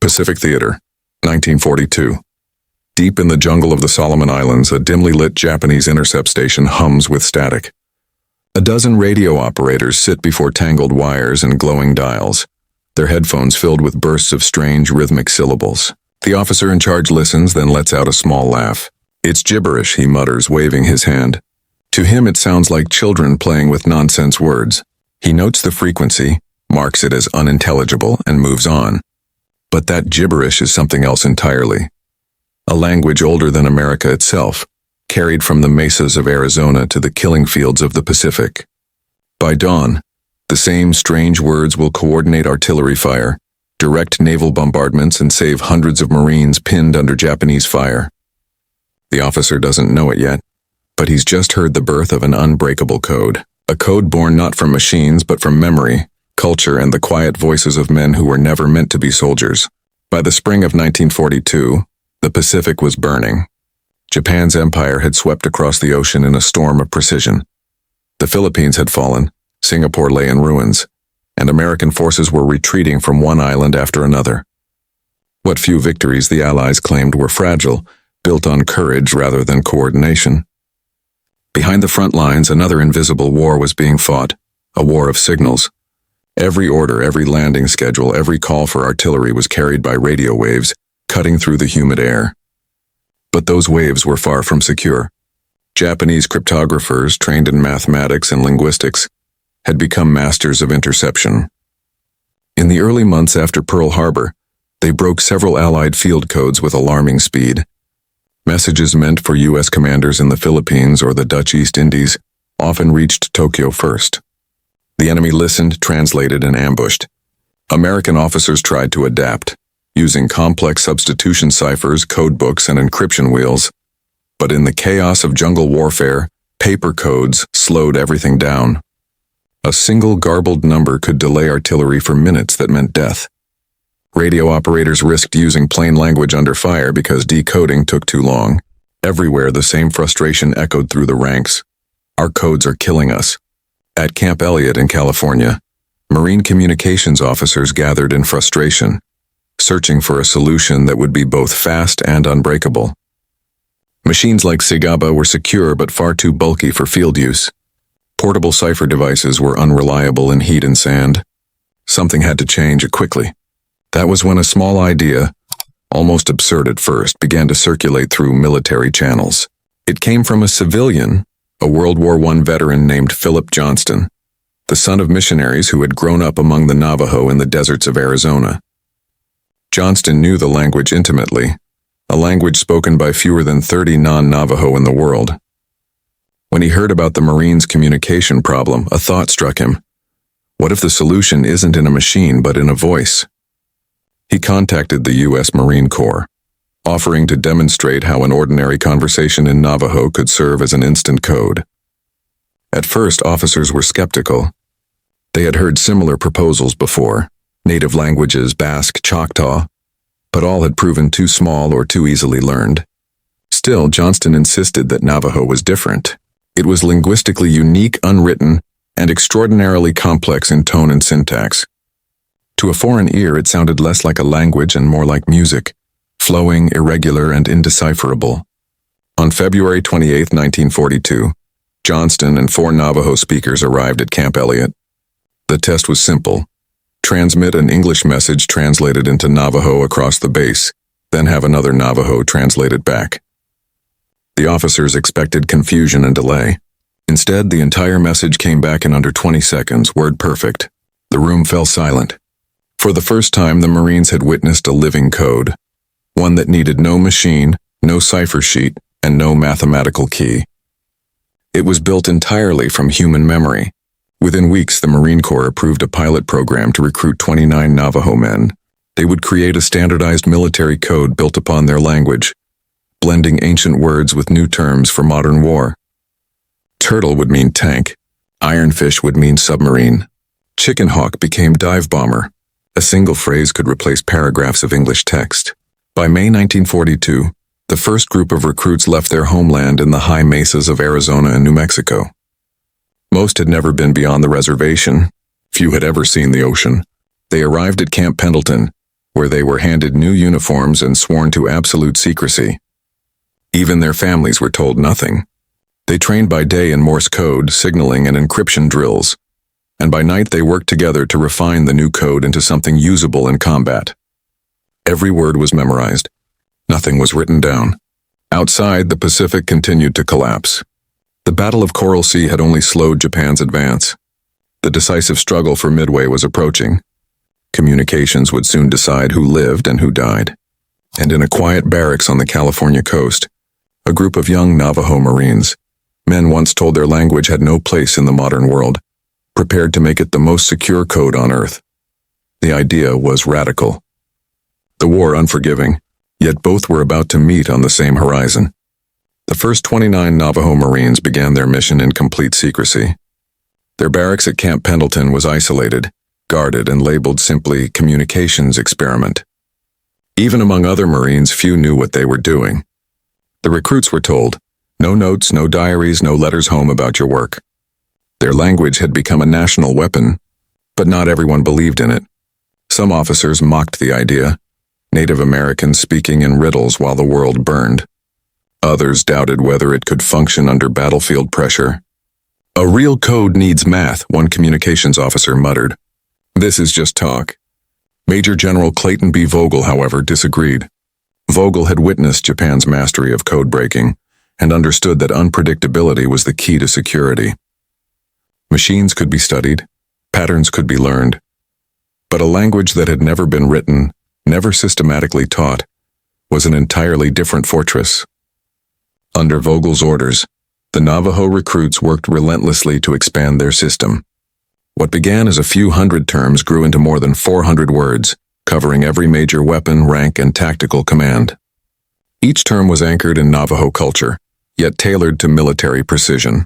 Pacific Theater, 1942. Deep in the jungle of the Solomon Islands, a dimly lit Japanese intercept station hums with static. A dozen radio operators sit before tangled wires and glowing dials, their headphones filled with bursts of strange rhythmic syllables. The officer in charge listens, then lets out a small laugh. "It's gibberish," he mutters, waving his hand. To him it sounds like children playing with nonsense words. He notes the frequency, marks it as unintelligible, and moves on. But that gibberish is something else entirely. A language older than America itself, carried from the mesas of Arizona to the killing fields of the Pacific. By dawn, the same strange words will coordinate artillery fire, direct naval bombardments, and save hundreds of Marines pinned under Japanese fire. The officer doesn't know it yet, but he's just heard the birth of an unbreakable code. A code born not from machines but from memory, culture, and the quiet voices of men who were never meant to be soldiers. By the spring of 1942, the Pacific was burning. Japan's empire had swept across the ocean in a storm of precision. The Philippines had fallen, Singapore lay in ruins, and American forces were retreating from one island after another. What few victories the Allies claimed were fragile, built on courage rather than coordination. Behind the front lines, another invisible war was being fought, a war of signals. Every order, every landing schedule, every call for artillery was carried by radio waves, cutting through the humid air. But those waves were far from secure. Japanese cryptographers, trained in mathematics and linguistics, had become masters of interception. In the early months after Pearl Harbor, they broke several Allied field codes with alarming speed. Messages meant for U.S. commanders in the Philippines or the Dutch East Indies often reached Tokyo first. The enemy listened, translated, and ambushed. American officers tried to adapt, using complex substitution ciphers, code books, and encryption wheels. But in the chaos of jungle warfare, paper codes slowed everything down. A single garbled number could delay artillery for minutes that meant death. Radio operators risked using plain language under fire because decoding took too long. Everywhere the same frustration echoed through the ranks. "Our codes are killing us." At Camp Elliott in California, Marine communications officers gathered in frustration, searching for a solution that would be both fast and unbreakable. Machines like Sigaba were secure but far too bulky for field use. Portable cipher devices were unreliable in heat and sand. Something had to change quickly. That was when a small idea, almost absurd at first, began to circulate through military channels. It came from a civilian, a World War I veteran named Philip Johnston, the son of missionaries who had grown up among the Navajo in the deserts of Arizona. Johnston knew the language intimately, a language spoken by fewer than 30 non-Navajo in the world. When he heard about the Marines' communication problem, a thought struck him. What if the solution isn't in a machine but in a voice? He contacted the U.S. Marine Corps, offering to demonstrate how an ordinary conversation in Navajo could serve as an instant code. At first, officers were skeptical. They had heard similar proposals before, native languages, Basque, Choctaw, but all had proven too small or too easily learned. Still, Johnston insisted that Navajo was different. It was linguistically unique, unwritten, and extraordinarily complex in tone and syntax. To a foreign ear, it sounded less like a language and more like music, flowing, irregular, and indecipherable. On February 28, 1942, Johnston and 4 Navajo speakers arrived at Camp Elliott. The test was simple. Transmit an English message translated into Navajo across the base, then have another Navajo translate it back. The officers expected confusion and delay. Instead, the entire message came back in under 20 seconds, word perfect. The room fell silent. For the first time, the Marines had witnessed a living code, one that needed no machine, no cipher sheet, and no mathematical key. It was built entirely from human memory. Within weeks, the Marine Corps approved a pilot program to recruit 29 Navajo men. They would create a standardized military code built upon their language, blending ancient words with new terms for modern war. Turtle would mean tank, ironfish would mean submarine, chicken hawk became dive bomber. A single phrase could replace paragraphs of English text. By May 1942, the first group of recruits left their homeland in the high mesas of Arizona and New Mexico. Most had never been beyond the reservation. Few had ever seen the ocean. They arrived at Camp Pendleton, where they were handed new uniforms and sworn to absolute secrecy. Even their families were told nothing. They trained by day in Morse code, signaling, and encryption drills, and by night they worked together to refine the new code into something usable in combat. Every word was memorized. Nothing was written down. Outside, the Pacific continued to collapse. The Battle of Coral Sea had only slowed Japan's advance. The decisive struggle for Midway was approaching. Communications would soon decide who lived and who died. And in a quiet barracks on the California coast, a group of young Navajo Marines, men once told their language had no place in the modern world, prepared to make it the most secure code on Earth. The idea was radical. The war unforgiving, yet both were about to meet on the same horizon. The first 29 Navajo Marines began their mission in complete secrecy. Their barracks at Camp Pendleton was isolated, guarded, and labeled simply Communications Experiment. Even among other Marines, few knew what they were doing. The recruits were told, no notes, no diaries, no letters home about your work. Their language had become a national weapon, but not everyone believed in it. Some officers mocked the idea, Native Americans speaking in riddles while the world burned. Others doubted whether it could function under battlefield pressure. A real code needs math, one communications officer muttered. This is just talk. Major General Clayton B. Vogel, however, disagreed. Vogel had witnessed Japan's mastery of code breaking and understood that unpredictability was the key to security. Machines could be studied, patterns could be learned, but a language that had never been written, never systematically taught, was an entirely different fortress. Under Vogel's orders, the Navajo recruits worked relentlessly to expand their system. What began as a few hundred terms grew into more than 400 words, covering every major weapon, rank, and tactical command. Each term was anchored in Navajo culture, yet tailored to military precision.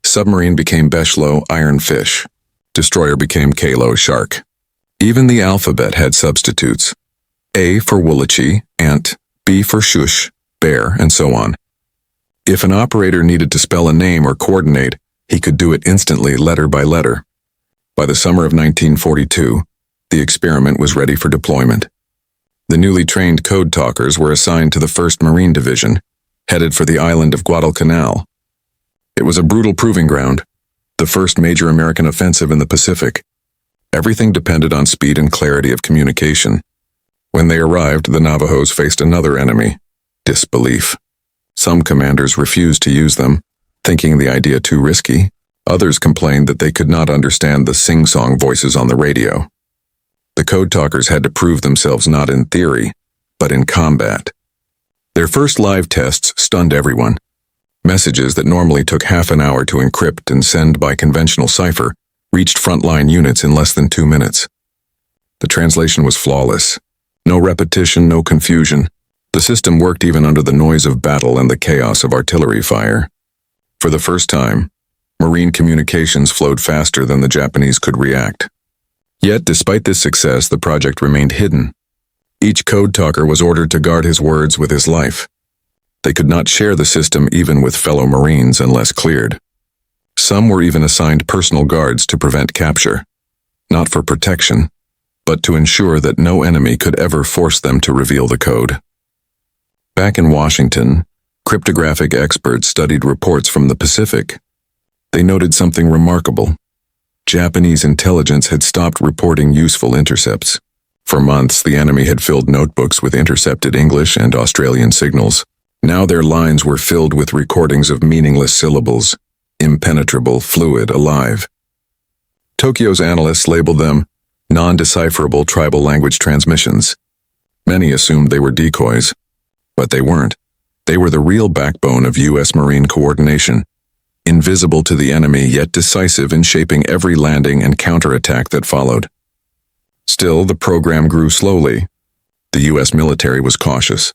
Submarine became Beshlo, iron fish. Destroyer became Kalo, shark. Even the alphabet had substitutes. A for Woolachee, ant, B for shush, bear, and so on. If an operator needed to spell a name or coordinate, he could do it instantly, letter by letter. By the summer of 1942, the experiment was ready for deployment. The newly trained Code Talkers were assigned to the 1st Marine Division, headed for the island of Guadalcanal. It was a brutal proving ground, the first major American offensive in the Pacific. Everything depended on speed and clarity of communication. When they arrived, the Navajos faced another enemy, disbelief. Some commanders refused to use them, thinking the idea too risky. Others complained that they could not understand the sing-song voices on the radio. The Code Talkers had to prove themselves not in theory, but in combat. Their first live tests stunned everyone. Messages that normally took half an hour to encrypt and send by conventional cipher reached frontline units in less than 2 minutes. The translation was flawless. No repetition, no confusion. The system worked even under the noise of battle and the chaos of artillery fire. For the first time, Marine communications flowed faster than the Japanese could react. Yet, despite this success, the project remained hidden. Each Code Talker was ordered to guard his words with his life. They could not share the system even with fellow Marines unless cleared. Some were even assigned personal guards to prevent capture, not for protection, but to ensure that no enemy could ever force them to reveal the code. Back in Washington, cryptographic experts studied reports from the Pacific. They noted something remarkable. Japanese intelligence had stopped reporting useful intercepts. For months, the enemy had filled notebooks with intercepted English and Australian signals. Now their lines were filled with recordings of meaningless syllables, impenetrable, fluid, alive. Tokyo's analysts labeled them non-decipherable tribal language transmissions. Many assumed they were decoys, but they weren't. They were the real backbone of U.S. Marine coordination, invisible to the enemy yet decisive in shaping every landing and counterattack that followed. Still, the program grew slowly. The U.S. military was cautious.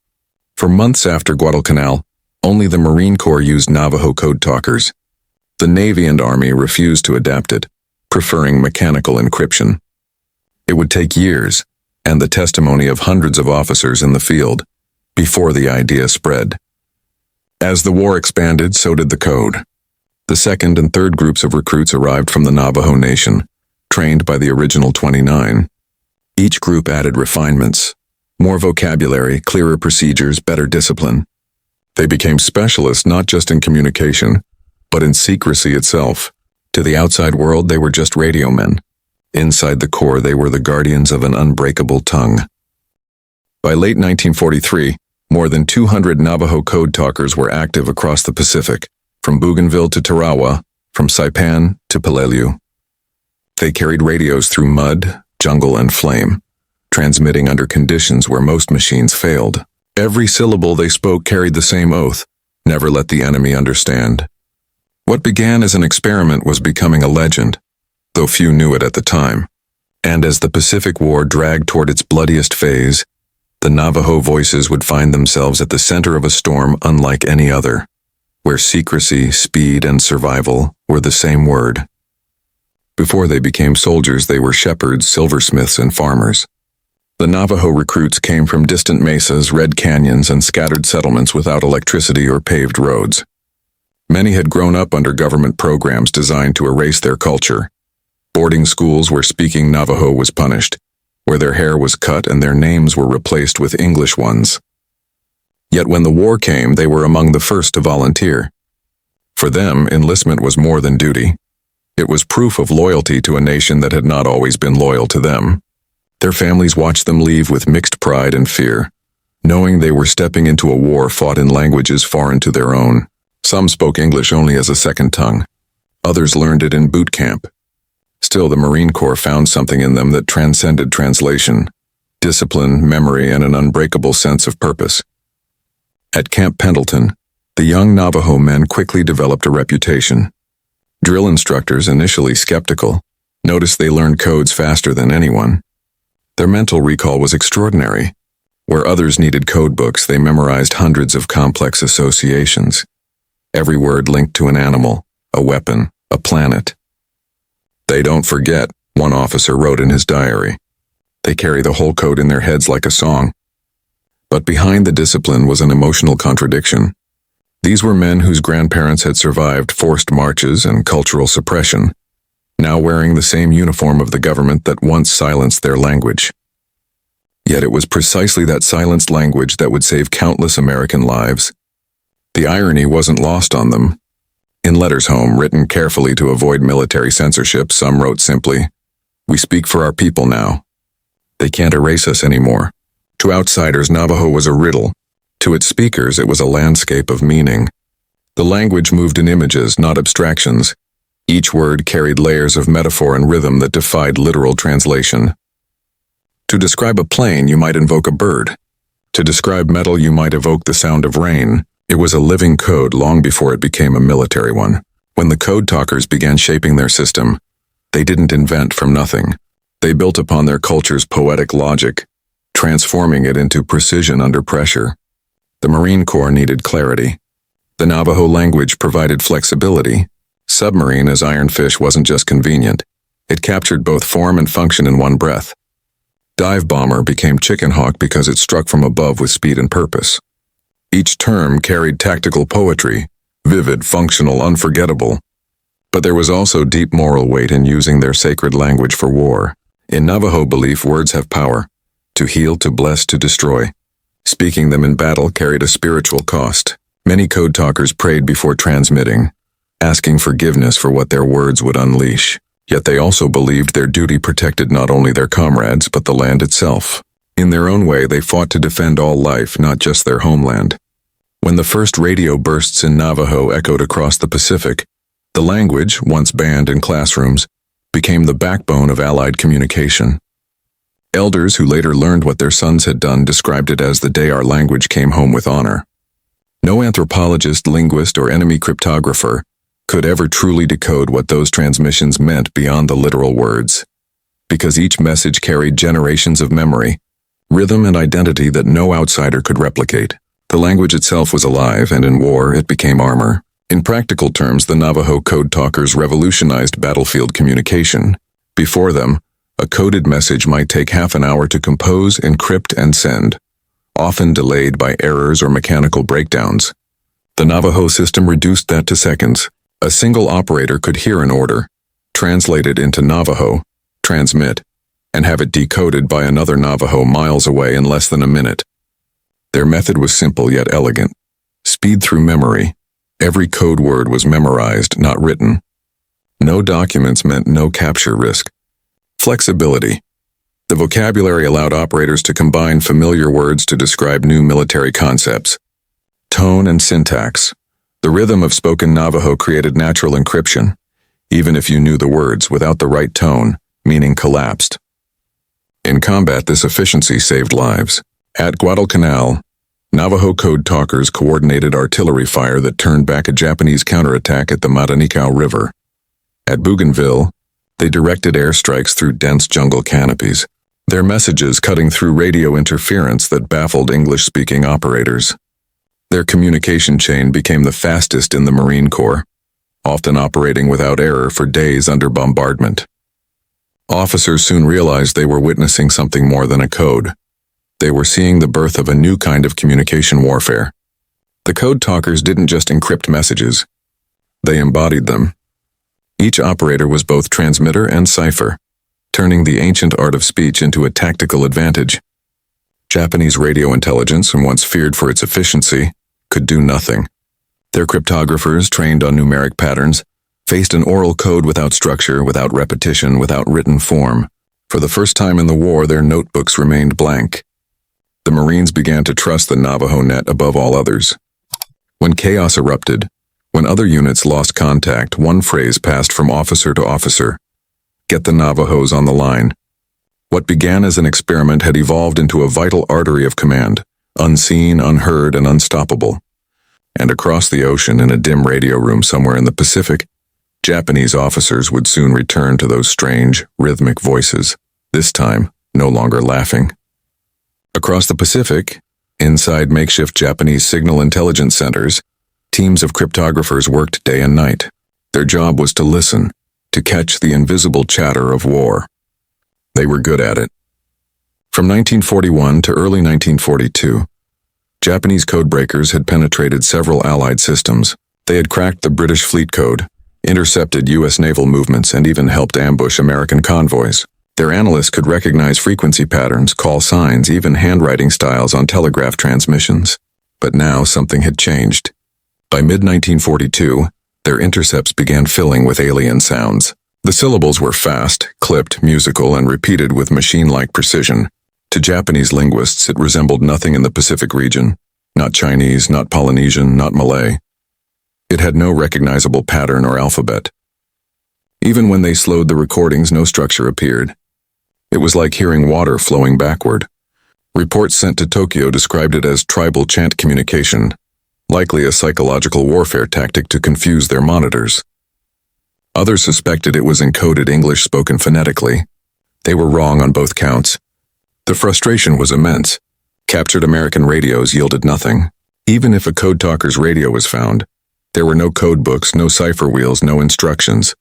For months after Guadalcanal, only the Marine Corps used Navajo Code Talkers. The Navy and Army refused to adapt it, preferring mechanical encryption. It would take years, and the testimony of hundreds of officers in the field, before the idea spread. As the war expanded, so did the code. The 2nd and 3rd groups of recruits arrived from the Navajo Nation, trained by the original 29. Each group added refinements, more vocabulary, clearer procedures, better discipline. They became specialists not just in communication, but in secrecy itself. To the outside world, they were just radio men. Inside the core, they were the guardians of an unbreakable tongue. By late 1943, more than 200 Navajo Code Talkers were active across the Pacific, from Bougainville to Tarawa, from Saipan to Peleliu. They carried radios through mud, jungle, and flame, transmitting under conditions where most machines failed. Every syllable they spoke carried the same oath: never let the enemy understand. What began as an experiment was becoming a legend, though few knew it at the time. And as the Pacific War dragged toward its bloodiest phase, the Navajo voices would find themselves at the center of a storm unlike any other, where secrecy, speed, and survival were the same word. Before they became soldiers, they were shepherds, silversmiths, and farmers. The Navajo recruits came from distant mesas, red canyons, and scattered settlements without electricity or paved roads. Many had grown up under government programs designed to erase their culture. Boarding schools where speaking Navajo was punished, where their hair was cut and their names were replaced with English ones. Yet when the war came, they were among the first to volunteer. For them, enlistment was more than duty. It was proof of loyalty to a nation that had not always been loyal to them. Their families watched them leave with mixed pride and fear, knowing they were stepping into a war fought in languages foreign to their own. Some spoke English only as a second tongue. Others learned it in boot camp. Still, the Marine Corps found something in them that transcended translation: discipline, memory, and an unbreakable sense of purpose. At Camp Pendleton, the young Navajo men quickly developed a reputation. Drill instructors, initially skeptical, noticed they learned codes faster than anyone. Their mental recall was extraordinary. Where others needed code books, they memorized hundreds of complex associations. Every word linked to an animal, a weapon, a planet. "They don't forget," one officer wrote in his diary. "They carry the whole code in their heads like a song." But behind the discipline was an emotional contradiction. These were men whose grandparents had survived forced marches and cultural suppression, now wearing the same uniform of the government that once silenced their language. Yet it was precisely that silenced language that would save countless American lives. The irony wasn't lost on them. In letters home, written carefully to avoid military censorship, some wrote simply, "We speak for our people now. They can't erase us anymore." To outsiders, Navajo was a riddle. To its speakers, it was a landscape of meaning. The language moved in images, not abstractions. Each word carried layers of metaphor and rhythm that defied literal translation. To describe a plane, you might invoke a bird. To describe metal, you might evoke the sound of rain. It was a living code long before it became a military one. When the Code Talkers began shaping their system, they didn't invent from nothing. They built upon their culture's poetic logic, transforming it into precision under pressure. The Marine Corps needed clarity. The Navajo language provided flexibility. Submarine as Ironfish wasn't just convenient. It captured both form and function in one breath. Dive bomber became Chicken Hawk because it struck from above with speed and purpose. Each term carried tactical poetry, vivid, functional, unforgettable. But there was also deep moral weight in using their sacred language for war. In Navajo belief, words have power: to heal, to bless, to destroy. Speaking them in battle carried a spiritual cost. Many Code Talkers prayed before transmitting, asking forgiveness for what their words would unleash. Yet they also believed their duty protected not only their comrades, but the land itself. In their own way, they fought to defend all life, not just their homeland. When the first radio bursts in Navajo echoed across the Pacific, the language, once banned in classrooms, became the backbone of Allied communication. Elders who later learned what their sons had done described it as the day our language came home with honor. No anthropologist, linguist, or enemy cryptographer could ever truly decode what those transmissions meant beyond the literal words, because each message carried generations of memory, rhythm, and identity that no outsider could replicate. The language itself was alive, and in war it became armor. In practical terms, the Navajo Code Talkers revolutionized battlefield communication. Before them, a coded message might take half an hour to compose, encrypt, and send, often delayed by errors or mechanical breakdowns. The Navajo system reduced that to seconds. A single operator could hear an order, translate it into Navajo, transmit, and have it decoded by another Navajo miles away in less than a minute. Their method was simple yet elegant. Speed through memory. Every code word was memorized, not written. No documents meant no capture risk. Flexibility. The vocabulary allowed operators to combine familiar words to describe new military concepts. Tone and syntax. The rhythm of spoken Navajo created natural encryption. Even if you knew the words, without the right tone, meaning collapsed. In combat, this efficiency saved lives. At Guadalcanal, Navajo Code Talkers coordinated artillery fire that turned back a Japanese counterattack at the Matanikau River. At Bougainville, they directed airstrikes through dense jungle canopies, their messages cutting through radio interference that baffled English-speaking operators. Their communication chain became the fastest in the Marine Corps, often operating without error for days under bombardment. Officers soon realized they were witnessing something more than a code. They were seeing the birth of a new kind of communication warfare. The Code Talkers didn't just encrypt messages. They embodied them. Each operator was both transmitter and cipher, turning the ancient art of speech into a tactical advantage. Japanese radio intelligence, once feared for its efficiency, could do nothing. Their cryptographers, trained on numeric patterns, faced an oral code without structure, without repetition, without written form. For the first time in the war, their notebooks remained blank. The Marines began to trust the Navajo net above all others. When chaos erupted, when other units lost contact, one phrase passed from officer to officer: "Get the Navajos on the line." What began as an experiment had evolved into a vital artery of command, unseen, unheard, and unstoppable. And across the ocean, in a dim radio room somewhere in the Pacific, Japanese officers would soon return to those strange, rhythmic voices, this time no longer laughing. Across the Pacific, inside makeshift Japanese signal intelligence centers, teams of cryptographers worked day and night. Their job was to listen, to catch the invisible chatter of war. They were good at it. From 1941 to early 1942, Japanese codebreakers had penetrated several Allied systems. They had cracked the British fleet code, intercepted U.S. naval movements, and even helped ambush American convoys. Their analysts could recognize frequency patterns, call signs, even handwriting styles on telegraph transmissions. But now something had changed. By mid-1942, their intercepts began filling with alien sounds. The syllables were fast, clipped, musical, and repeated with machine-like precision. To Japanese linguists, it resembled nothing in the Pacific region. Not Chinese, not Polynesian, not Malay. It had no recognizable pattern or alphabet. Even when they slowed the recordings, no structure appeared. It was like hearing water flowing backward. Reports sent to Tokyo described it as tribal chant communication, likely a psychological warfare tactic to confuse their monitors. Others suspected it was encoded English spoken phonetically. They were wrong on both counts. The frustration was immense. Captured American radios yielded nothing. Even if a Code Talker's radio was found, there were no code books, no cipher wheels, no instructions.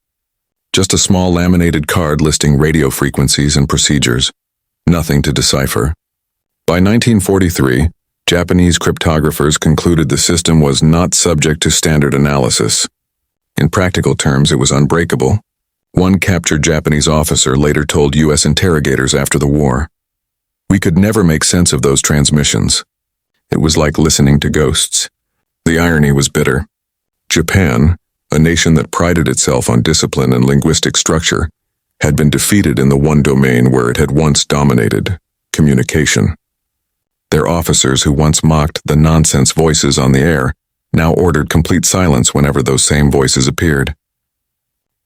Just a small laminated card listing radio frequencies and procedures. Nothing to decipher. By 1943, Japanese cryptographers concluded the system was not subject to standard analysis. In practical terms, it was unbreakable. One captured Japanese officer later told U.S. interrogators after the war, "We could never make sense of those transmissions. It was like listening to ghosts." The irony was bitter. Japan, a nation that prided itself on discipline and linguistic structure, had been defeated in the one domain where it had once dominated: communication. Their officers, who once mocked the nonsense voices on the air, now ordered complete silence whenever those same voices appeared.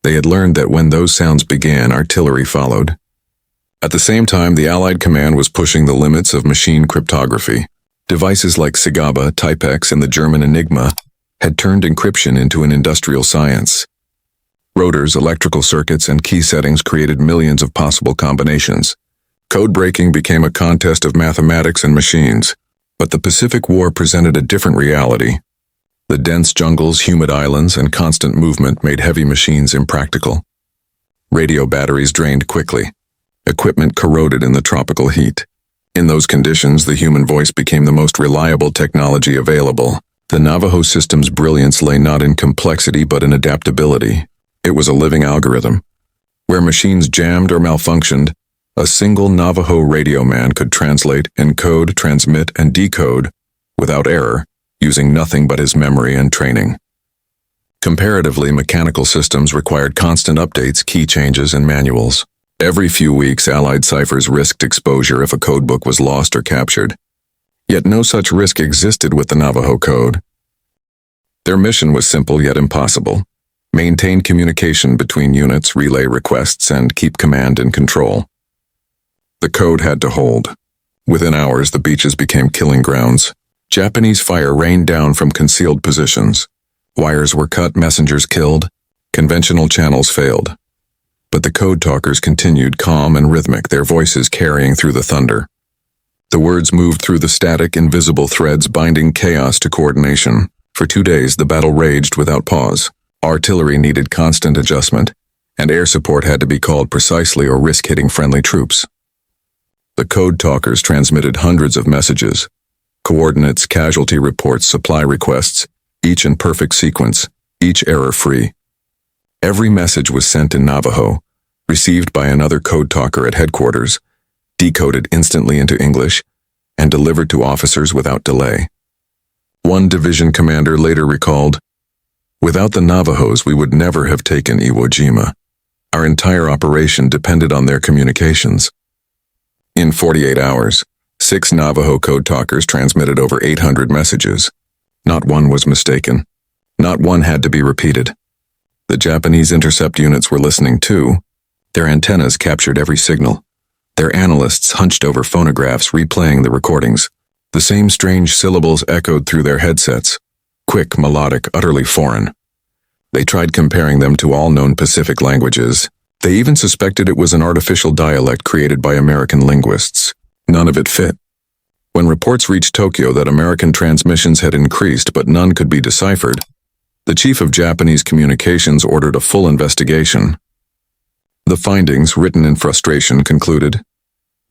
They had learned that when those sounds began, artillery followed. At the same time, the Allied command was pushing the limits of machine cryptography. Devices like Sigaba, Typex, and the German Enigma had turned encryption into an industrial science. Rotors, electrical circuits, and key settings created millions of possible combinations. Code breaking became a contest of mathematics and machines. But the Pacific War presented a different reality. The dense jungles, humid islands, and constant movement made heavy machines impractical. Radio batteries drained quickly. Equipment corroded in the tropical heat. In those conditions, the human voice became the most reliable technology available. The Navajo system's brilliance lay not in complexity but in adaptability. It was a living algorithm. Where machines jammed or malfunctioned, A single Navajo radio man could translate, encode, transmit, and decode, without error, using nothing but his memory and training. Comparatively, mechanical systems required constant updates, key changes, and manuals. Every few weeks, Allied ciphers risked exposure if a codebook was lost or captured. Yet no such risk existed with the Navajo Code. Their mission was simple yet impossible: maintain communication between units, relay requests, and keep command in control. The code had to hold. Within hours, the beaches became killing grounds. Japanese fire rained down from concealed positions. Wires were cut, messengers killed, conventional channels failed. But the code talkers continued, calm and rhythmic, their voices carrying through the thunder. The words moved through the static, invisible threads, binding chaos to coordination. For 2 days, the battle raged without pause. Artillery needed constant adjustment, and air support had to be called precisely or risk hitting friendly troops. The code talkers transmitted hundreds of messages: coordinates, casualty reports, supply requests, each in perfect sequence, each error-free. Every message was sent in Navajo, received by another code talker at headquarters, decoded instantly into English, and delivered to officers without delay. One division commander later recalled, "Without the Navajos, we would never have taken Iwo Jima. Our entire operation depended on their communications." In 48 hours, 6 Navajo code talkers transmitted over 800 messages. Not one was mistaken. Not one had to be repeated. The Japanese intercept units were listening too. Their antennas captured every signal. Their analysts hunched over phonographs, replaying the recordings. The same strange syllables echoed through their headsets. Quick, melodic, utterly foreign. They tried comparing them to all known Pacific languages. They even suspected it was an artificial dialect created by American linguists. None of it fit. When reports reached Tokyo that American transmissions had increased but none could be deciphered, the chief of Japanese communications ordered a full investigation. The findings, written in frustration, concluded,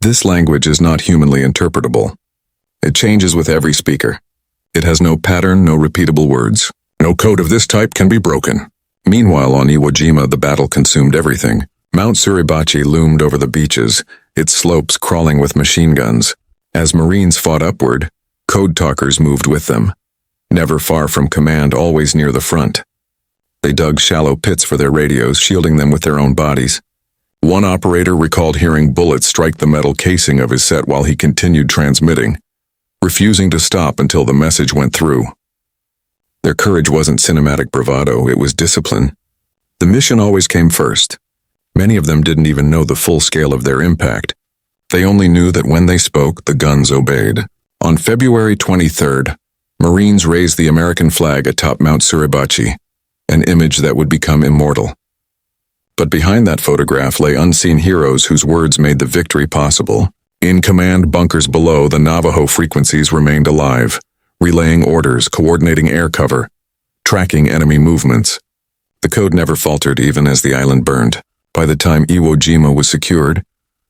"This language is not humanly interpretable. It changes with every speaker. It has no pattern, no repeatable words. No code of this type can be broken." Meanwhile, on Iwo Jima, the battle consumed everything. Mount Suribachi loomed over the beaches, its slopes crawling with machine guns. As Marines fought upward, code talkers moved with them. Never far from command, always near the front. They dug shallow pits for their radios, shielding them with their own bodies. One operator recalled hearing bullets strike the metal casing of his set while he continued transmitting, refusing to stop until the message went through. Their courage wasn't cinematic bravado, it was discipline. The mission always came first. Many of them didn't even know the full scale of their impact. They only knew that when they spoke, the guns obeyed. On February 23rd, Marines raised the American flag atop Mount Suribachi, an image that would become immortal. But behind that photograph lay unseen heroes whose words made the victory possible. In command bunkers below, the Navajo frequencies remained alive, relaying orders, coordinating air cover, tracking enemy movements. The code never faltered even as the island burned. By the time Iwo Jima was secured,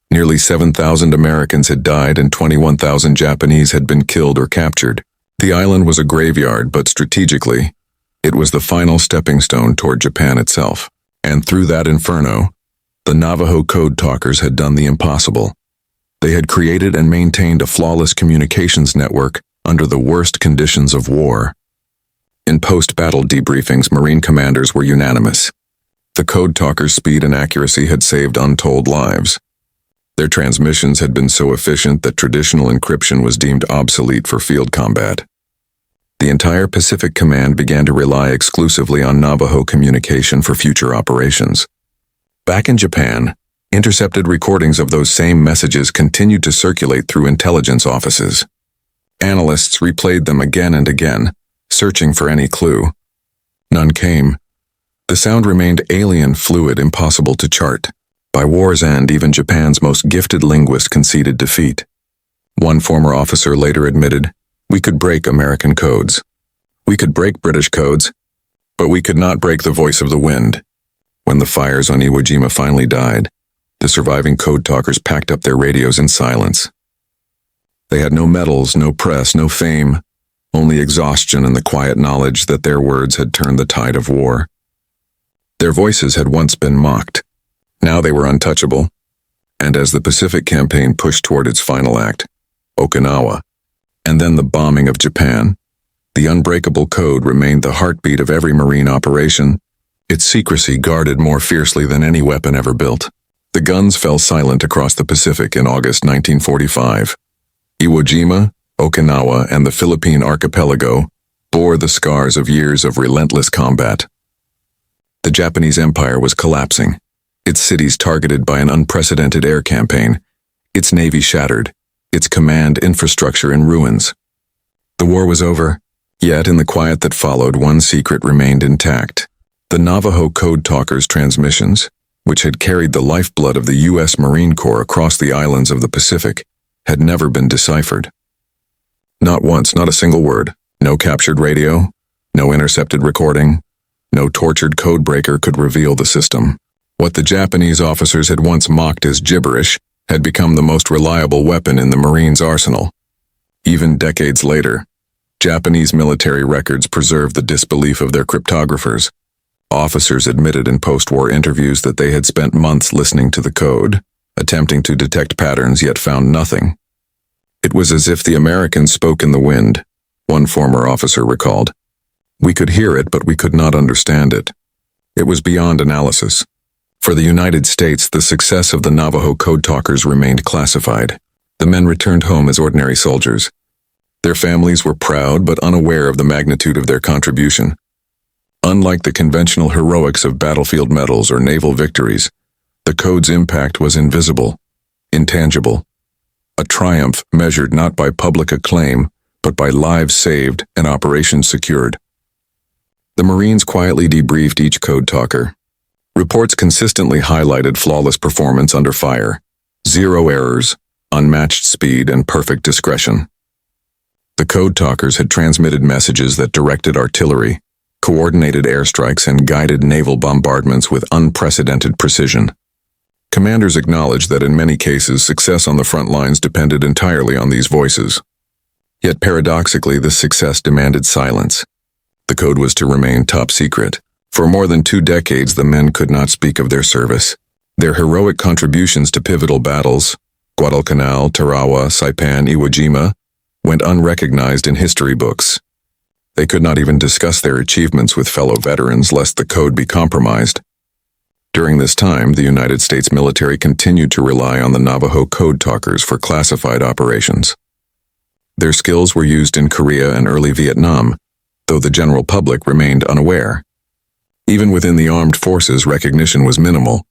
nearly 7,000 Americans had died and 21,000 Japanese had been killed or captured. The island was a graveyard, but strategically, it was the final stepping stone toward Japan itself. And through that inferno, the Navajo Code Talkers had done the impossible. They had created and maintained a flawless communications network under the worst conditions of war. In post-battle debriefings, Marine commanders were unanimous. The Code Talkers' speed and accuracy had saved untold lives. Their transmissions had been so efficient that traditional encryption was deemed obsolete for field combat. The entire Pacific Command began to rely exclusively on Navajo communication for future operations. Back in Japan, intercepted recordings of those same messages continued to circulate through intelligence offices. Analysts replayed them again and again, searching for any clue. None came. The sound remained alien, fluid, impossible to chart. By war's end, even Japan's most gifted linguist conceded defeat. One former officer later admitted, "We could break American codes. We could break British codes, but we could not break the voice of the wind." When the fires on Iwo Jima finally died, the surviving code talkers packed up their radios in silence. They had no medals, no press, no fame, only exhaustion and the quiet knowledge that their words had turned the tide of war. Their voices had once been mocked. Now they were untouchable. And as the Pacific Campaign pushed toward its final act, Okinawa, and then the bombing of Japan, the Unbreakable Code remained the heartbeat of every Marine operation, its secrecy guarded more fiercely than any weapon ever built. The guns fell silent across the Pacific in August 1945. Iwo Jima, Okinawa, and the Philippine archipelago bore the scars of years of relentless combat. The Japanese Empire was collapsing, its cities targeted by an unprecedented air campaign, its navy shattered, its command infrastructure in ruins. The war was over, yet in the quiet that followed, one secret remained intact. The Navajo Code Talkers transmissions, which had carried the lifeblood of the U.S. Marine Corps across the islands of the Pacific, had never been deciphered. Not once, not a single word. No captured radio, no intercepted recording, no tortured codebreaker could reveal the system. What the Japanese officers had once mocked as gibberish had become the most reliable weapon in the Marines' arsenal. Even decades later, Japanese military records preserve the disbelief of their cryptographers. Officers admitted in post-war interviews that they had spent months listening to the code, attempting to detect patterns yet found nothing. It was as if the Americans spoke in the wind, one former officer recalled. We could hear it, but we could not understand it. It was beyond analysis. For the United States, the success of the Navajo Code Talkers remained classified. The men returned home as ordinary soldiers. Their families were proud but unaware of the magnitude of their contribution. Unlike the conventional heroics of battlefield medals or naval victories, the code's impact was invisible, intangible. A triumph measured not by public acclaim, but by lives saved and operations secured. The Marines quietly debriefed each code talker. Reports consistently highlighted flawless performance under fire, zero errors, unmatched speed, and perfect discretion. The code talkers had transmitted messages that directed artillery, coordinated airstrikes, and guided naval bombardments with unprecedented precision. Commanders acknowledged that in many cases success on the front lines depended entirely on these voices. Yet paradoxically, this success demanded silence. The code was to remain top secret. For more than 2 decades, the men could not speak of their service. Their heroic contributions to pivotal battles, Guadalcanal, Tarawa, Saipan, Iwo Jima, went unrecognized in history books. They could not even discuss their achievements with fellow veterans lest the code be compromised. During this time, the United States military continued to rely on the Navajo Code Talkers for classified operations. Their skills were used in Korea and early Vietnam, though the general public remained unaware. Even within the armed forces, recognition was minimal.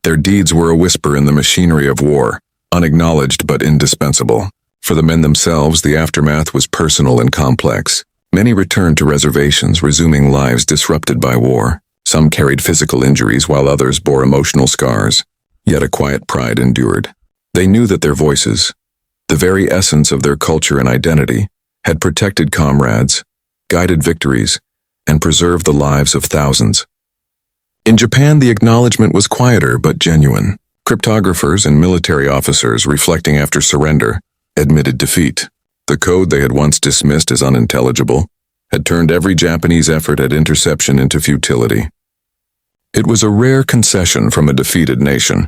Their deeds were a whisper in the machinery of war, unacknowledged but indispensable. For the men themselves, the aftermath was personal and complex. Many returned to reservations, resuming lives disrupted by war. Some carried physical injuries while others bore emotional scars. Yet a quiet pride endured. They knew that their voices, the very essence of their culture and identity, had protected comrades, guided victories, and preserved the lives of thousands. In Japan, the acknowledgement was quieter but genuine. Cryptographers and military officers, reflecting after surrender, admitted defeat. The code they had once dismissed as unintelligible had turned every Japanese effort at interception into futility. It was a rare concession from a defeated nation,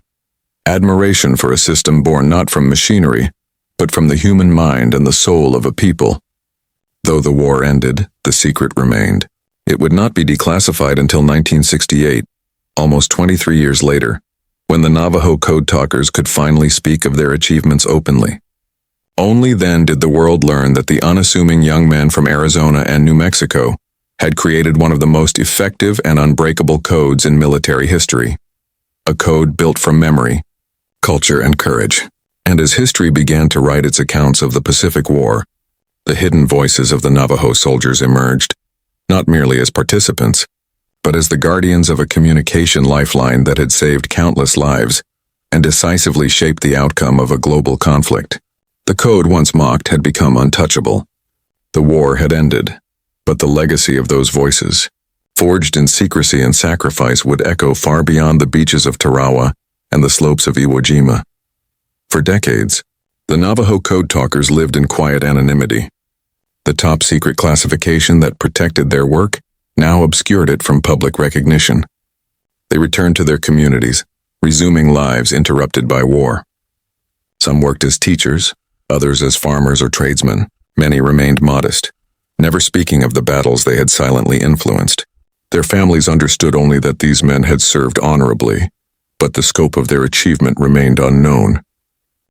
admiration for a system born not from machinery, but from the human mind and the soul of a people. Though the war ended, the secret remained. It would not be declassified until 1968, almost 23 years later, when the Navajo Code Talkers could finally speak of their achievements openly. Only then did the world learn that the unassuming young men from Arizona and New Mexico had created one of the most effective and unbreakable codes in military history. A code built from memory, culture, and courage. And as history began to write its accounts of the Pacific War, the hidden voices of the Navajo soldiers emerged, not merely as participants, but as the guardians of a communication lifeline that had saved countless lives and decisively shaped the outcome of a global conflict. The code once mocked had become untouchable. The war had ended, but the legacy of those voices, forged in secrecy and sacrifice, would echo far beyond the beaches of Tarawa and the slopes of Iwo Jima. For decades, the Navajo Code Talkers lived in quiet anonymity. The top-secret classification that protected their work now obscured it from public recognition. They returned to their communities, resuming lives interrupted by war. Some worked as teachers, others as farmers or tradesmen. Many remained modest, never speaking of the battles they had silently influenced. Their families understood only that these men had served honorably, but the scope of their achievement remained unknown.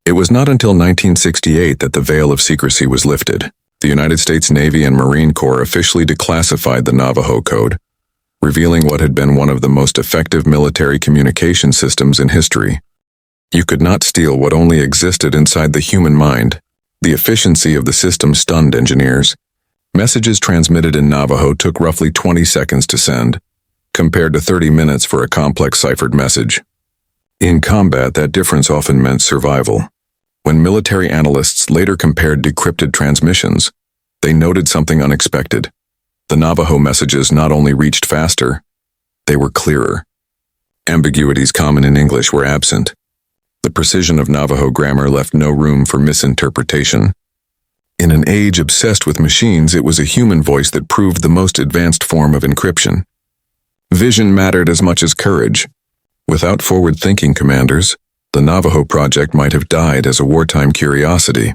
It was not until 1968 that the veil of secrecy was lifted. The United States Navy and Marine Corps officially declassified the Navajo Code, revealing what had been one of the most effective military communication systems in history. You could not steal what only existed inside the human mind. The efficiency of the system stunned engineers. Messages transmitted in Navajo took roughly 20 seconds to send, compared to 30 minutes for a complex ciphered message. In combat, that difference often meant survival. When military analysts later compared decrypted transmissions, they noted something unexpected. The Navajo messages not only reached faster, they were clearer. Ambiguities common in English were absent. The precision of Navajo grammar left no room for misinterpretation. In an age obsessed with machines, it was a human voice that proved the most advanced form of encryption. Vision mattered as much as courage. Without forward-thinking commanders, the Navajo project might have died as a wartime curiosity.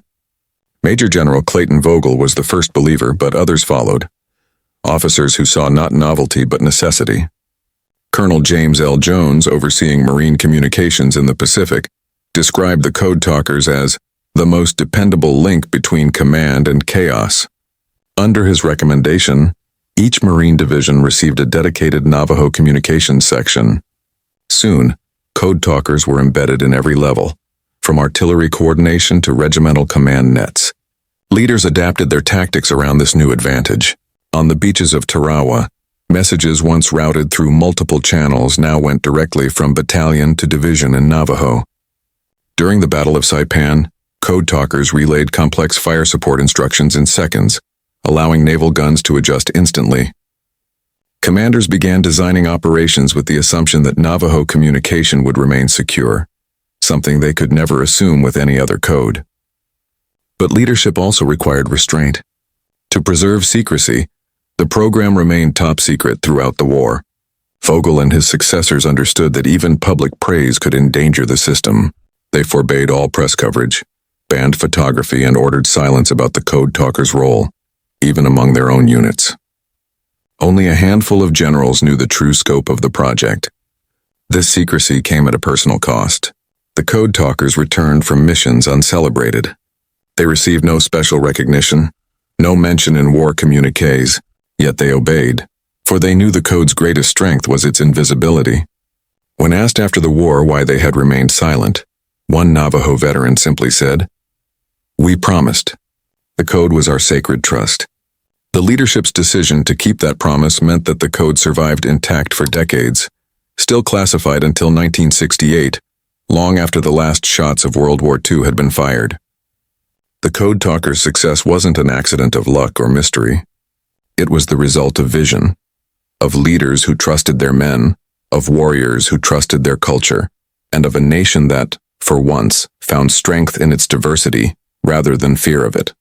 Major General Clayton Vogel was the first believer, but others followed. Officers who saw not novelty but necessity. Colonel James L. Jones, overseeing Marine communications in the Pacific, described the Code Talkers as the most dependable link between command and chaos. Under his recommendation, each Marine division received a dedicated Navajo communications section. Soon, Code Talkers were embedded in every level, from artillery coordination to regimental command nets. Leaders adapted their tactics around this new advantage. On the beaches of Tarawa, messages once routed through multiple channels now went directly from battalion to division in Navajo. During the Battle of Saipan, Code Talkers relayed complex fire support instructions in seconds, allowing naval guns to adjust instantly. Commanders began designing operations with the assumption that Navajo communication would remain secure, something they could never assume with any other code. But leadership also required restraint. To preserve secrecy, the program remained top secret throughout the war. Vogel and his successors understood that even public praise could endanger the system. They forbade all press coverage, banned photography, and ordered silence about the Code Talkers' role, even among their own units. Only a handful of generals knew the true scope of the project. This secrecy came at a personal cost. The Code Talkers returned from missions uncelebrated. They received no special recognition, no mention in war communiques, yet they obeyed, for they knew the Code's greatest strength was its invisibility. When asked after the war why they had remained silent, one Navajo veteran simply said, "We promised. The Code was our sacred trust." The leadership's decision to keep that promise meant that the Code survived intact for decades, still classified until 1968, long after the last shots of World War II had been fired. The Code Talkers' success wasn't an accident of luck or mystery. It was the result of vision, of leaders who trusted their men, of warriors who trusted their culture, and of a nation that, for once, found strength in its diversity rather than fear of it.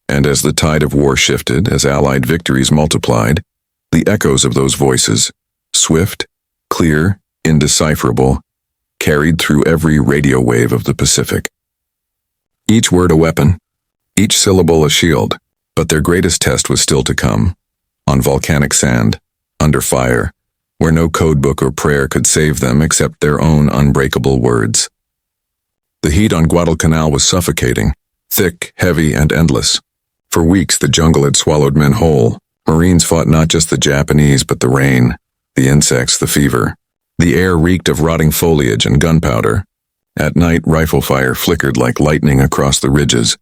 And as the tide of war shifted, as Allied victories multiplied, the echoes of those voices, swift, clear, indecipherable, carried through every radio wave of the Pacific. Each word a weapon, each syllable a shield, but their greatest test was still to come, on volcanic sand, under fire, where no codebook or prayer could save them except their own unbreakable words. The heat on Guadalcanal was suffocating, thick, heavy, and endless. For weeks the jungle had swallowed men whole. Marines fought not just the Japanese but the rain, the insects, the fever. The air reeked of rotting foliage and gunpowder. At night rifle fire flickered like lightning across the ridges.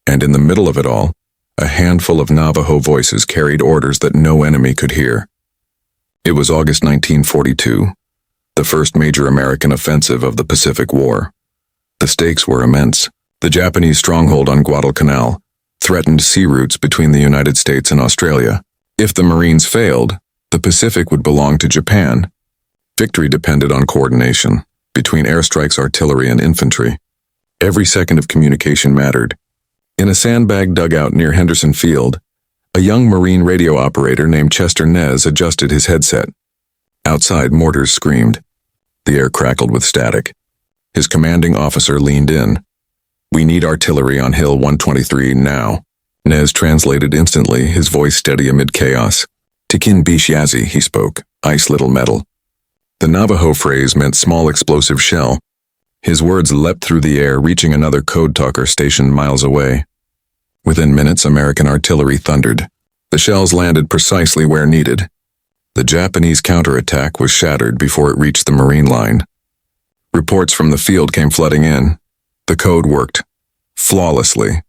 And in the middle of it all, a handful of Navajo voices carried orders that no enemy could hear. It was August 1942, the first major American offensive of the Pacific War. The stakes were immense. The Japanese stronghold on Guadalcanal threatened sea routes between the United States and Australia. If the Marines failed, the Pacific would belong to Japan. Victory depended on coordination between airstrikes, artillery, and infantry. Every second of communication mattered. In a sandbag dugout near Henderson Field, a young Marine radio operator named Chester Nez adjusted his headset. Outside, mortars screamed. The air crackled with static. His commanding officer leaned in. "We need artillery on Hill 123 now." Nez translated instantly, his voice steady amid chaos. "Tikin Bishazi," he spoke, "ice little metal." The Navajo phrase meant small explosive shell. His words leapt through the air, reaching another code talker stationed miles away. Within minutes, American artillery thundered. The shells landed precisely where needed. The Japanese counterattack was shattered before it reached the Marine line. Reports from the field came flooding in. The code worked flawlessly.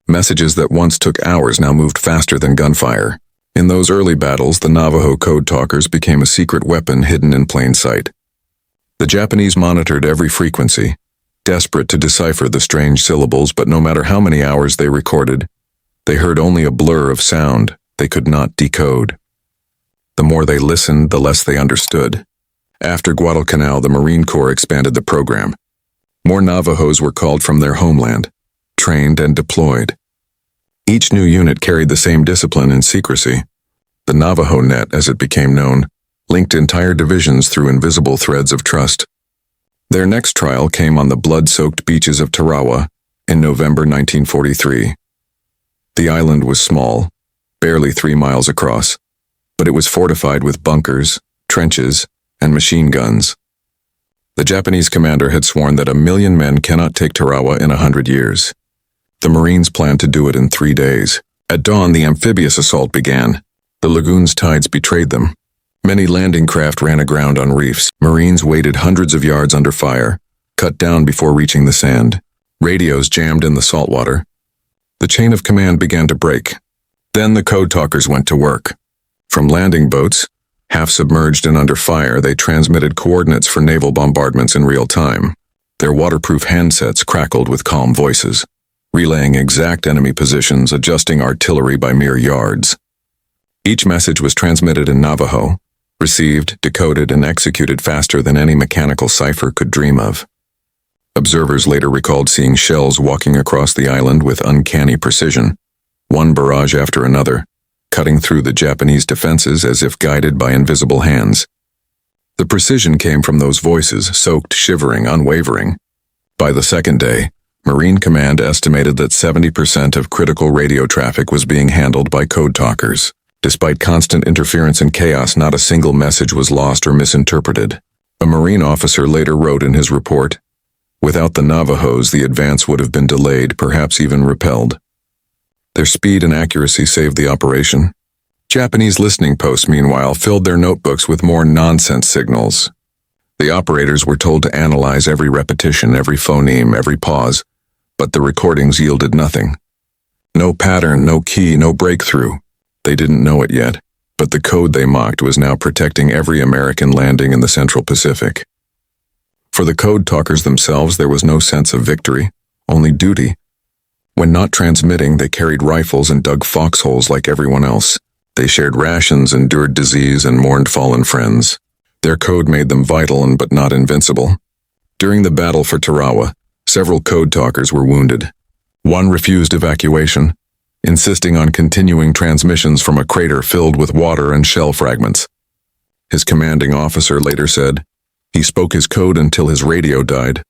Messages that once took hours now moved faster than gunfire. In those early battles, the Navajo Code Talkers became a secret weapon hidden in plain sight. The Japanese monitored every frequency, desperate to decipher the strange syllables, but no matter how many hours they recorded, they heard only a blur of sound they could not decode. The more they listened, the less they understood. After Guadalcanal, the Marine Corps expanded the program. More Navajos were called from their homeland, trained and deployed. Each new unit carried the same discipline and secrecy. The Navajo Net, as it became known, linked entire divisions through invisible threads of trust. Their next trial came on the blood-soaked beaches of Tarawa in November 1943. The island was small, barely 3 miles across, but it was fortified with bunkers, trenches, and machine guns. The Japanese commander had sworn that 1,000,000 men cannot take Tarawa in 100 years. The Marines planned to do it in 3 days. At dawn, the amphibious assault began. The lagoon's tides betrayed them. Many landing craft ran aground on reefs. Marines waited hundreds of yards under fire, cut down before reaching the sand. Radios jammed in the saltwater. The chain of command began to break. Then the code talkers went to work. From landing boats, half submerged and under fire, they transmitted coordinates for naval bombardments in real time. Their waterproof handsets crackled with calm voices, relaying exact enemy positions, adjusting artillery by mere yards. Each message was transmitted in Navajo, received, decoded, and executed faster than any mechanical cipher could dream of. Observers later recalled seeing shells walking across the island with uncanny precision, one barrage after another, cutting through the Japanese defenses as if guided by invisible hands. The precision came from those voices, soaked, shivering, unwavering. By the second day, Marine Command estimated that 70% of critical radio traffic was being handled by code talkers. Despite constant interference and chaos, not a single message was lost or misinterpreted. A Marine officer later wrote in his report, "Without the Navajos, the advance would have been delayed, perhaps even repelled." Their speed and accuracy saved the operation. Japanese listening posts, meanwhile, filled their notebooks with more nonsense signals. The operators were told to analyze every repetition, every phoneme, every pause, but the recordings yielded nothing. No pattern, no key, no breakthrough. They didn't know it yet, but the code they mocked was now protecting every American landing in the Central Pacific. For the code talkers themselves, there was no sense of victory, only duty. When not transmitting, they carried rifles and dug foxholes like everyone else. They shared rations, endured disease, and mourned fallen friends. Their code made them vital but not invincible. During the battle for Tarawa, several code talkers were wounded. One refused evacuation, insisting on continuing transmissions from a crater filled with water and shell fragments. His commanding officer later said, "He spoke his code until his radio died."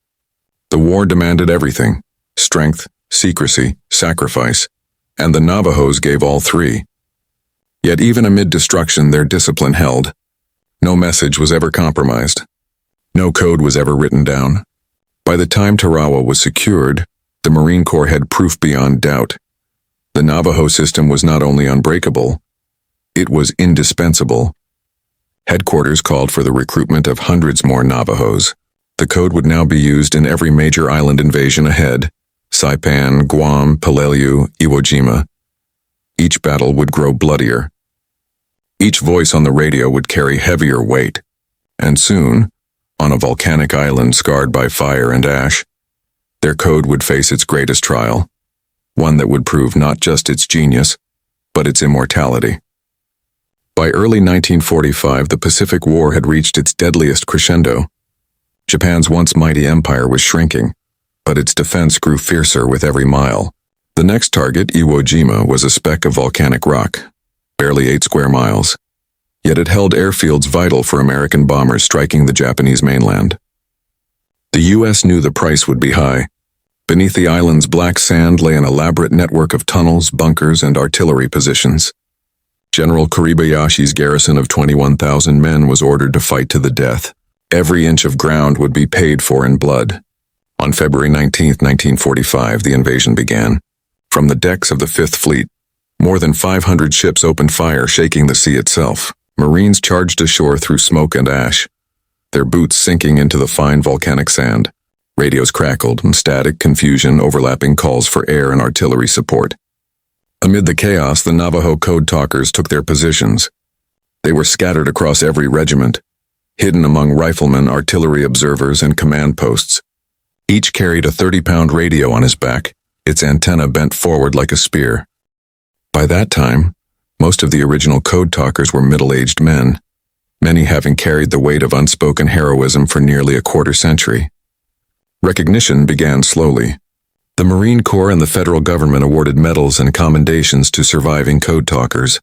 The war demanded everything: strength, secrecy, sacrifice, and the Navajos gave all three. Yet even amid destruction, their discipline held. No message was ever compromised. No code was ever written down. By the time Tarawa was secured, the Marine Corps had proof beyond doubt. The Navajo system was not only unbreakable, it was indispensable. Headquarters called for the recruitment of hundreds more Navajos. The code would now be used in every major island invasion ahead: Saipan, Guam, Peleliu, Iwo Jima. Each battle would grow bloodier. Each voice on the radio would carry heavier weight. And soon, on a volcanic island scarred by fire and ash, their code would face its greatest trial, one that would prove not just its genius, but its immortality. By early 1945, the Pacific War had reached its deadliest crescendo. Japan's once mighty empire was shrinking, but its defense grew fiercer with every mile. The next target, Iwo Jima, was a speck of volcanic rock, barely 8 square miles. yet it held airfields vital for American bombers striking the Japanese mainland. The U.S. knew the price would be high. Beneath the island's black sand lay an elaborate network of tunnels, bunkers, and artillery positions. General Kuribayashi's garrison of 21,000 men was ordered to fight to the death. Every inch of ground would be paid for in blood. On February 19, 1945, the invasion began. From the decks of the Fifth Fleet, more than 500 ships opened fire, shaking the sea itself. Marines charged ashore through smoke and ash, their boots sinking into the fine volcanic sand. Radios crackled, and static confusion overlapping calls for air and artillery support. Amid the chaos, the Navajo Code Talkers took their positions. They were scattered across every regiment, hidden among riflemen, artillery observers, and command posts. Each carried a 30-pound radio on his back, its antenna bent forward like a spear. By that time, most of the original Code Talkers were middle-aged men, many having carried the weight of unspoken heroism for nearly a quarter century. Recognition began slowly. The Marine Corps and the federal government awarded medals and commendations to surviving Code Talkers.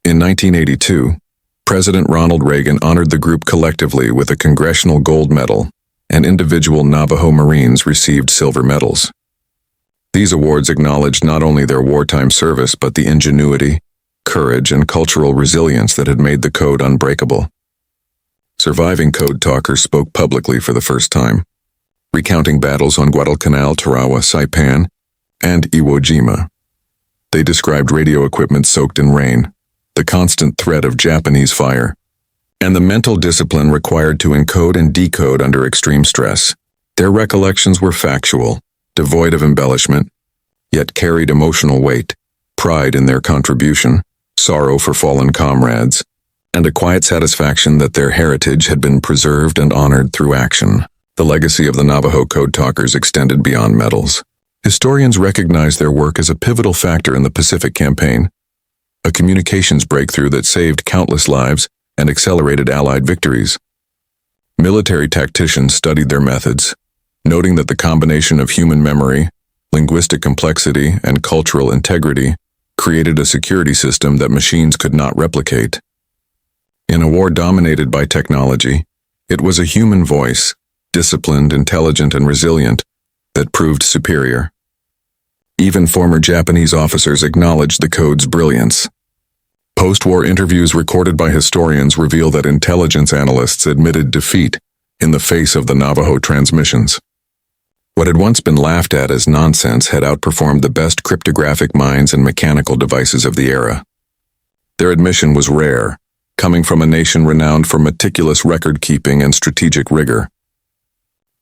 In 1982, President Ronald Reagan honored the group collectively with a Congressional Gold Medal, and individual Navajo Marines received silver medals. These awards acknowledged not only their wartime service but the ingenuity, courage, and cultural resilience that had made the Code unbreakable. Surviving Code Talkers spoke publicly for the first time, recounting battles on Guadalcanal, Tarawa, Saipan, and Iwo Jima. They described radio equipment soaked in rain, the constant threat of Japanese fire, and the mental discipline required to encode and decode under extreme stress. Their recollections were factual, devoid of embellishment, yet carried emotional weight, pride in their contribution, sorrow for fallen comrades, and a quiet satisfaction that their heritage had been preserved and honored through action. The legacy of the Navajo Code Talkers extended beyond medals. Historians recognize their work as a pivotal factor in the Pacific Campaign, a communications breakthrough that saved countless lives and accelerated Allied victories. Military tacticians studied their methods, noting that the combination of human memory, linguistic complexity, and cultural integrity created a security system that machines could not replicate. In a war dominated by technology, it was a human voice, disciplined, intelligent, and resilient, that proved superior. Even former Japanese officers acknowledged the Code's brilliance. Post-war interviews recorded by historians reveal that intelligence analysts admitted defeat in the face of the Navajo transmissions. What had once been laughed at as nonsense had outperformed the best cryptographic minds and mechanical devices of the era. Their admission was rare, coming from a nation renowned for meticulous record-keeping and strategic rigor.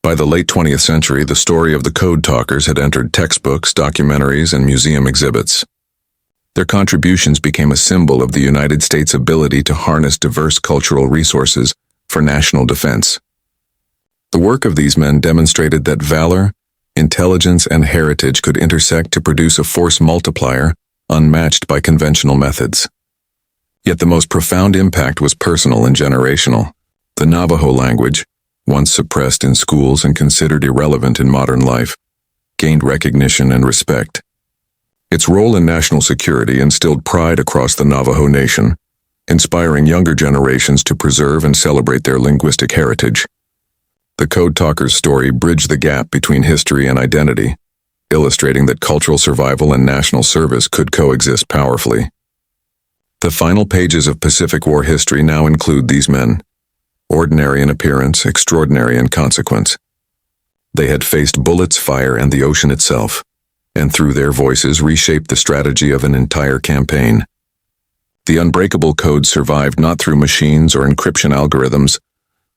By the late 20th century, the story of the Code Talkers had entered textbooks, documentaries, and museum exhibits. Their contributions became a symbol of the United States' ability to harness diverse cultural resources for national defense. The work of these men demonstrated that valor, intelligence, and heritage could intersect to produce a force multiplier unmatched by conventional methods. Yet the most profound impact was personal and generational. The Navajo language, once suppressed in schools and considered irrelevant in modern life, gained recognition and respect. Its role in national security instilled pride across the Navajo Nation, inspiring younger generations to preserve and celebrate their linguistic heritage. The Code Talkers' story bridged the gap between history and identity, illustrating that cultural survival and national service could coexist powerfully. The final pages of Pacific War history now include these men, ordinary in appearance, extraordinary in consequence. They had faced bullets, fire, and the ocean itself, and through their voices reshaped the strategy of an entire campaign. The Unbreakable Code survived not through machines or encryption algorithms,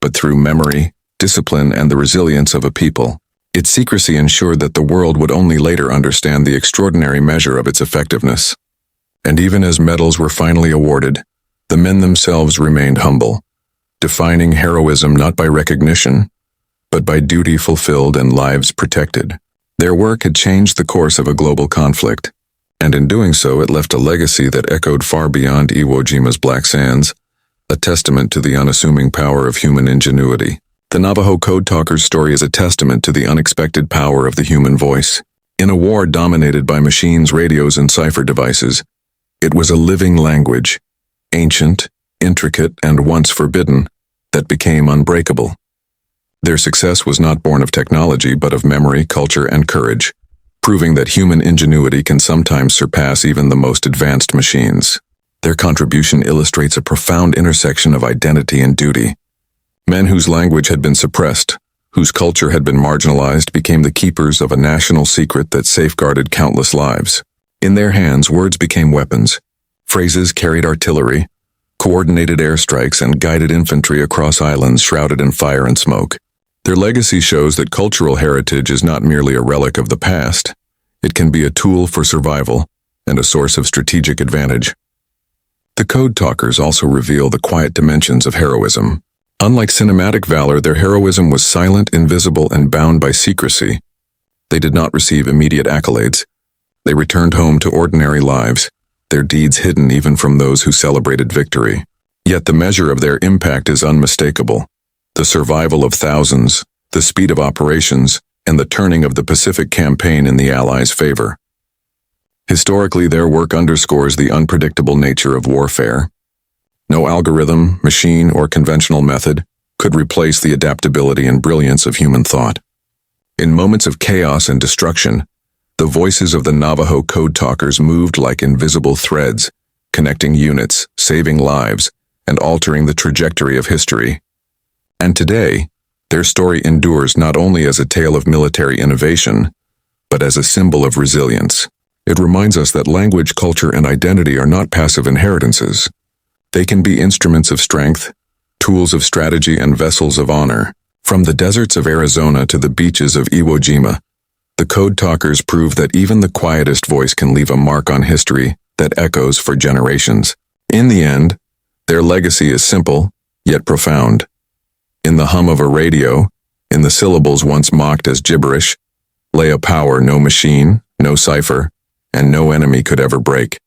but through memory, discipline, and the resilience of a people. Its secrecy ensured that the world would only later understand the extraordinary measure of its effectiveness. And even as medals were finally awarded, the men themselves remained humble, defining heroism not by recognition, but by duty fulfilled and lives protected. Their work had changed the course of a global conflict, and in doing so it left a legacy that echoed far beyond Iwo Jima's black sands, a testament to the unassuming power of human ingenuity. The Navajo Code Talkers' story is a testament to the unexpected power of the human voice. In a war dominated by machines, radios, and cipher devices, it was a living language, ancient, intricate, and once forbidden, that became unbreakable. Their success was not born of technology but of memory, culture, and courage, proving that human ingenuity can sometimes surpass even the most advanced machines. Their contribution illustrates a profound intersection of identity and duty. Men whose language had been suppressed, whose culture had been marginalized, became the keepers of a national secret that safeguarded countless lives. In their hands, words became weapons. Phrases carried artillery, coordinated airstrikes, and guided infantry across islands shrouded in fire and smoke. Their legacy shows that cultural heritage is not merely a relic of the past. It can be a tool for survival and a source of strategic advantage. The Code Talkers also reveal the quiet dimensions of heroism. Unlike cinematic valor, their heroism was silent, invisible, and bound by secrecy. They did not receive immediate accolades. They returned home to ordinary lives, their deeds hidden even from those who celebrated victory. Yet the measure of their impact is unmistakable. The survival of thousands, the speed of operations, and the turning of the Pacific Campaign in the Allies' favor. Historically, their work underscores the unpredictable nature of warfare. No algorithm, machine, or conventional method could replace the adaptability and brilliance of human thought. In moments of chaos and destruction, the voices of the Navajo Code Talkers moved like invisible threads, connecting units, saving lives, and altering the trajectory of history. And today, their story endures not only as a tale of military innovation, but as a symbol of resilience. It reminds us that language, culture, and identity are not passive inheritances. They can be instruments of strength, tools of strategy, and vessels of honor. From the deserts of Arizona to the beaches of Iwo Jima, the Code Talkers prove that even the quietest voice can leave a mark on history that echoes for generations. In the end, their legacy is simple, yet profound. In the hum of a radio, in the syllables once mocked as gibberish, lay a power no machine, no cipher, and no enemy could ever break.